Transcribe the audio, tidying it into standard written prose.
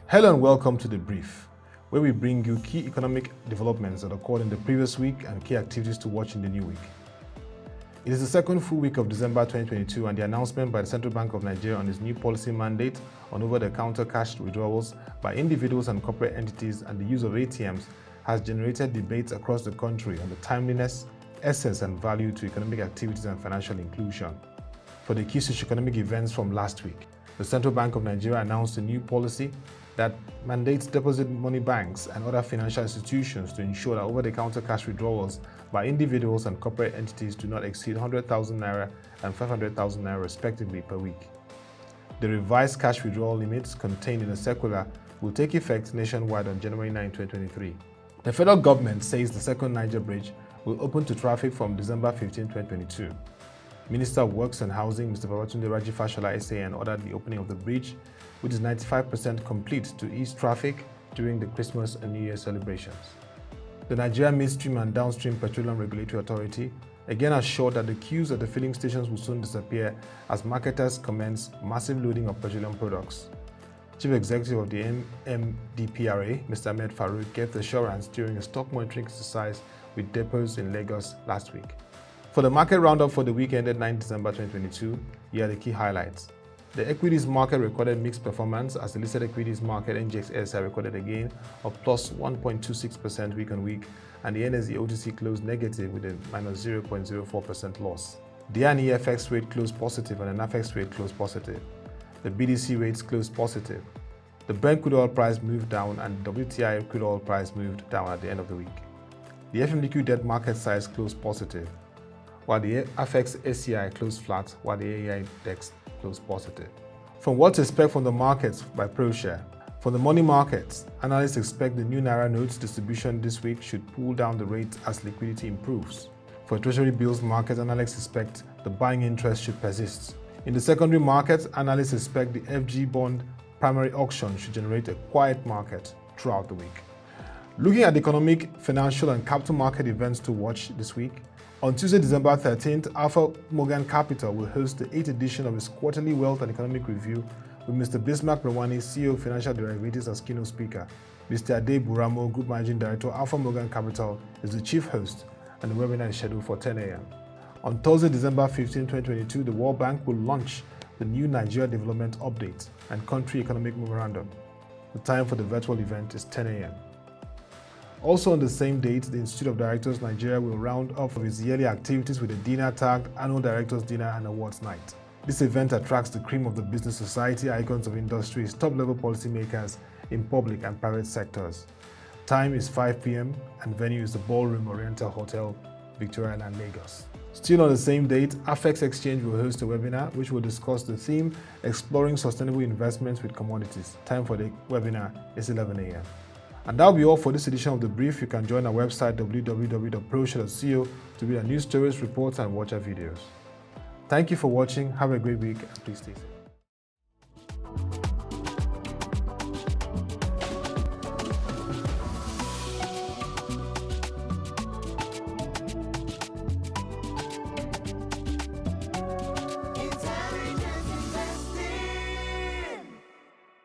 Hello and welcome to The Brief, where we bring you key economic developments that occurred in the previous week and key activities to watch in the new week. It is the second full week of December 2022 and the announcement by the Central Bank of Nigeria on its new policy mandate on over-the-counter cash withdrawals by individuals and corporate entities and the use of ATMs has generated debates across the country on the timeliness, essence and value to economic activities and financial inclusion. For the key socio-economic events from last week, the Central Bank of Nigeria announced a new policy that mandates deposit money banks and other financial institutions to ensure that over-the-counter cash withdrawals by individuals and corporate entities do not exceed 100,000 naira and 500,000 naira respectively per week. The revised cash withdrawal limits contained in the circular will take effect nationwide on January 9, 2023. The federal government says the second Niger Bridge will open to traffic from December 15, 2022. Minister of Works and Housing, Mr. Babatunde Raji Fashola SAN, ordered the opening of the bridge, which is 95% complete, to ease traffic during the Christmas and New Year celebrations. The Nigeria Midstream and Downstream Petroleum Regulatory Authority again assured that the queues at the filling stations will soon disappear as marketers commence massive loading of petroleum products. Chief Executive of the MMDPRA, Mr. Ahmed Farouk, gave the assurance during a stock monitoring exercise with depots in Lagos last week. For the market roundup for the week ended 9 December 2022, here are the key highlights. The equities market recorded mixed performance as the listed equities market NGX recorded a gain of plus 1.26% week on week, and the NSE OTC closed negative with a minus 0.04% loss. The NEFX rate closed positive and the NAFEX rate closed positive. The BDC rates closed positive. The Brent crude oil price moved down and the WTI crude oil price moved down at the end of the week. The FMDQ debt market size closed positive, while the FX SCI closed flat, while the AEI index closed positive. From what to expect from the markets by ProShare. For the money markets, analysts expect the new Naira notes distribution this week should pull down the rate as liquidity improves. For Treasury bills market, analysts expect the buying interest should persist. In the secondary market, analysts expect the FG bond primary auction should generate a quiet market throughout the week. Looking at the economic, financial and capital market events to watch this week, on Tuesday, December 13th, Alpha Morgan Capital will host the 8th edition of its quarterly Wealth and Economic Review with Mr. Bismarck Rawani, CEO of Financial Derivatives, as keynote speaker. Mr. Ade Buramo, Group Managing Director, Alpha Morgan Capital, is the chief host, and the webinar is scheduled for 10 a.m. On Thursday, December 15, 2022, the World Bank will launch the new Nigeria Development Update and Country Economic Memorandum. The time for the virtual event is 10 a.m. Also on the same date, the Institute of Directors Nigeria will round off its yearly activities with a dinner-tagged Annual Directors Dinner and Awards Night. This event attracts the cream of the business society, icons of industries, top-level policymakers in public and private sectors. Time is 5 p.m. and venue is the Ballroom Oriental Hotel, Victoria Island, Lagos. Still on the same date, Afex Exchange will host a webinar which will discuss the theme Exploring Sustainable Investments with Commodities. Time for the webinar is 11 a.m. And that'll be all for this edition of The Brief. You can join our website www.proshare.co to read our news stories, reports, and watch our videos. Thank you for watching. Have a great week and please stay safe.